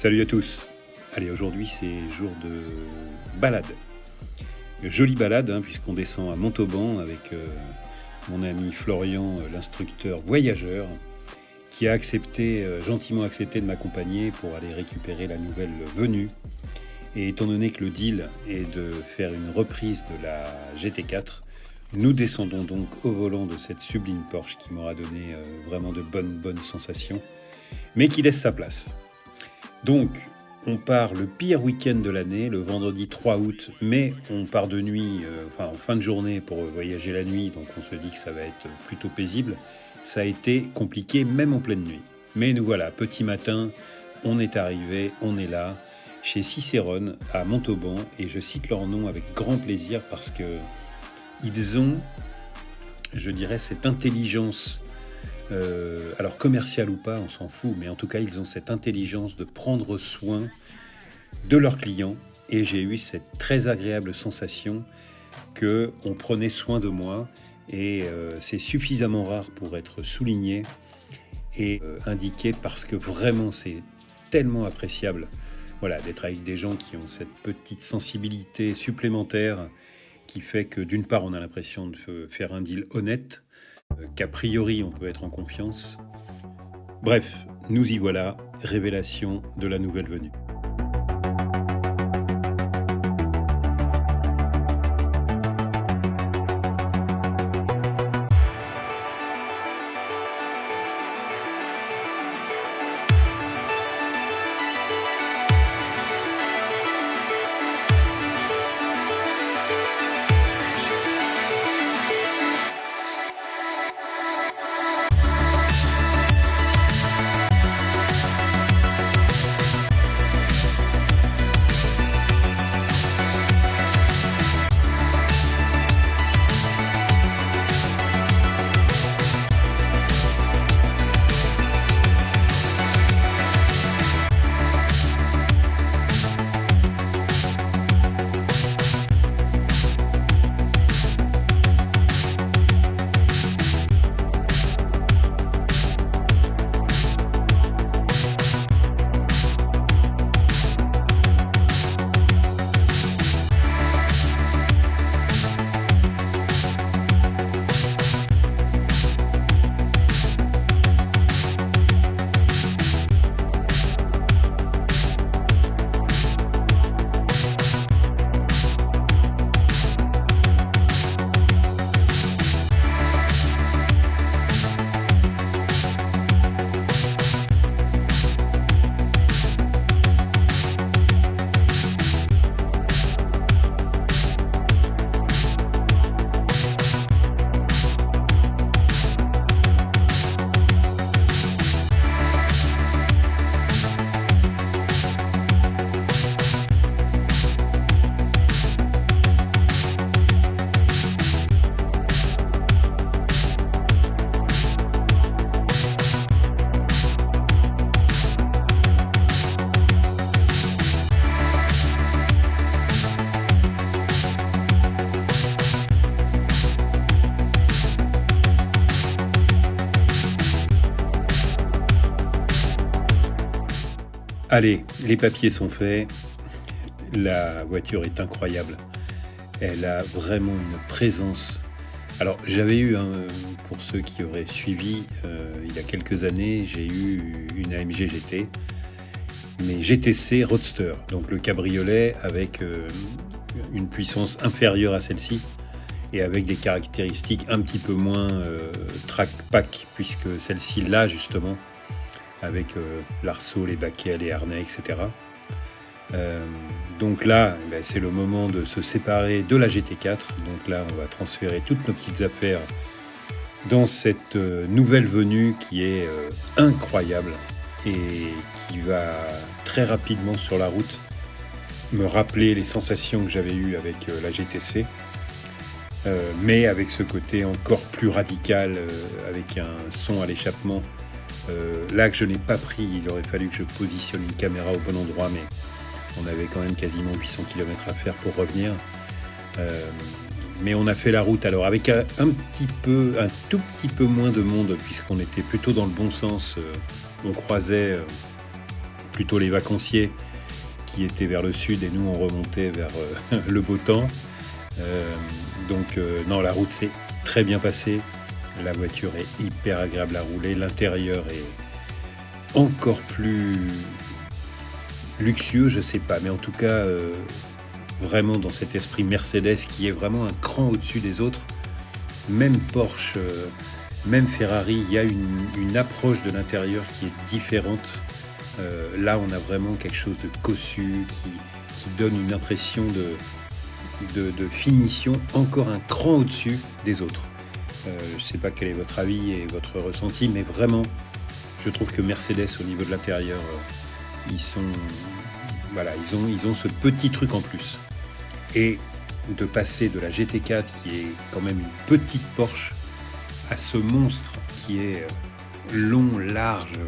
Salut à tous. Allez, aujourd'hui c'est jour de balade. Jolie balade, puisqu'on descend à Montauban avec mon ami Florian, l'instructeur voyageur, qui a gentiment accepté de m'accompagner pour aller récupérer la nouvelle venue. Et étant donné que le deal est de faire une reprise de la GT4, nous descendons donc au volant de cette sublime Porsche qui m'aura donné vraiment de bonnes sensations, mais qui laisse sa place. Donc, on part le pire week-end de l'année, le vendredi 3 août, mais on part de nuit, en fin de journée pour voyager la nuit, donc on se dit que ça va être plutôt paisible. Ça a été compliqué même en pleine nuit. Mais nous voilà, petit matin, on est arrivé, on est là, chez Cicérone, à Montauban, et je cite leur nom avec grand plaisir parce que ils ont, je dirais, cette intelligence, alors commerciale ou pas, on s'en fout, mais en tout cas, ils ont cette intelligence de prendre soin de leurs clients, et j'ai eu cette très agréable sensation qu'on prenait soin de moi, et c'est suffisamment rare pour être souligné et indiqué parce que vraiment, c'est tellement appréciable. Voilà, d'être avec des gens qui ont cette petite sensibilité supplémentaire qui fait que d'une part on a l'impression de faire un deal honnête, qu'a priori on peut être en confiance. Bref, nous y voilà, révélation de la nouvelle venue. Allez, les papiers sont faits, la voiture est incroyable, elle a vraiment une présence. Alors j'avais eu, pour ceux qui auraient suivi, il y a quelques années, j'ai eu une AMG GT, mais GTC Roadster, donc le cabriolet avec une puissance inférieure à celle-ci, et avec des caractéristiques un petit peu moins track-pack, puisque celle-ci là justement, avec l'arceau, les baquets, les harnais, etc. Donc là, c'est le moment de se séparer de la GT4. Donc là, on va transférer toutes nos petites affaires dans cette nouvelle venue qui est incroyable et qui va très rapidement sur la route me rappeler les sensations que j'avais eues avec la GTC, mais avec ce côté encore plus radical, avec un son à l'échappement. Là que je n'ai pas pris, il aurait fallu que je positionne une caméra au bon endroit, mais on avait quand même quasiment 800 km à faire pour revenir. Mais on a fait la route alors avec un tout petit peu moins de monde, puisqu'on était plutôt dans le bon sens. On croisait plutôt les vacanciers qui étaient vers le sud et nous on remontait vers le beau temps. Non, la route s'est très bien passée. La voiture est hyper agréable à rouler. L'intérieur est encore plus luxueux, je sais pas. Mais en tout cas, vraiment dans cet esprit Mercedes qui est vraiment un cran au-dessus des autres. Même Porsche, même Ferrari, il y a une approche de l'intérieur qui est différente. Là, on a vraiment quelque chose de cossu qui donne une impression de finition encore un cran au-dessus des autres. Je ne sais pas quel est votre avis et votre ressenti, mais vraiment, je trouve que Mercedes, au niveau de l'intérieur, ils ont ce petit truc en plus. Et de passer de la GT4, qui est quand même une petite Porsche, à ce monstre qui est long, large,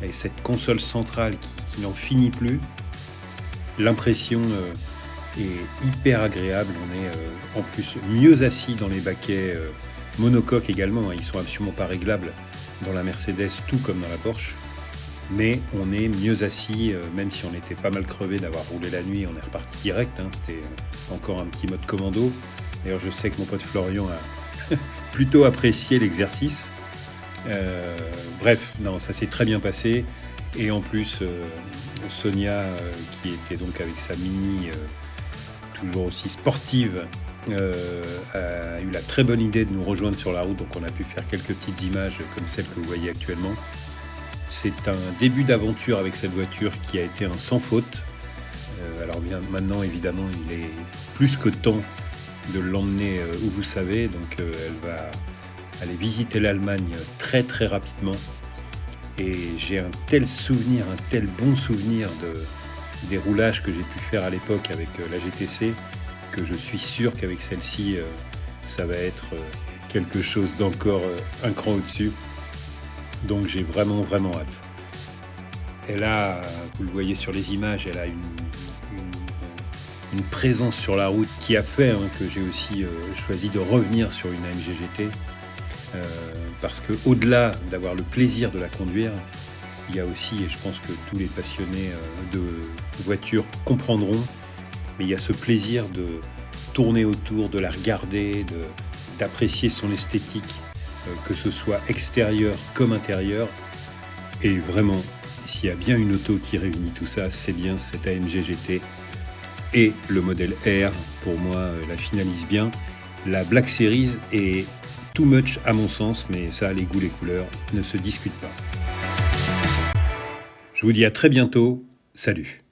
et cette console centrale qui n'en finit plus, l'impression est hyper agréable. On est en plus mieux assis dans les baquets monocoques également, ils sont absolument pas réglables dans la Mercedes, tout comme dans la Porsche, mais on est mieux assis, même si on était pas mal crevé d'avoir roulé la nuit, on est reparti direct, c'était encore un petit mode commando. D'ailleurs, je sais que mon pote Florian a plutôt apprécié l'exercice. Bref, non, ça s'est très bien passé. Et en plus, Sonia, qui était donc avec sa Mini, toujours aussi sportive, a eu la très bonne idée de nous rejoindre sur la route. Donc on a pu faire quelques petites images comme celles que vous voyez actuellement. C'est un début d'aventure avec cette voiture qui a été un sans faute. Alors bien maintenant, évidemment, il est plus que temps de l'emmener où vous savez. Donc elle va aller visiter l'Allemagne très très rapidement. Et j'ai un tel bon souvenir des roulages que j'ai pu faire à l'époque avec la GTC, que je suis sûr qu'avec celle-ci, ça va être quelque chose d'encore un cran au-dessus. Donc j'ai vraiment vraiment hâte. Elle a, vous le voyez sur les images, elle a une présence sur la route qui a fait que j'ai aussi choisi de revenir sur une AMG GT. Parce qu'au-delà d'avoir le plaisir de la conduire, il y a aussi, et je pense que tous les passionnés de voitures comprendront, mais il y a ce plaisir de tourner autour, de la regarder, d'apprécier son esthétique, que ce soit extérieur comme intérieur. Et vraiment, s'il y a bien une auto qui réunit tout ça, c'est bien cette AMG GT. Et le modèle R, pour moi, la finalise bien. La Black Series est too much à mon sens, mais ça, les goûts, les couleurs ne se discutent pas. Je vous dis à très bientôt. Salut.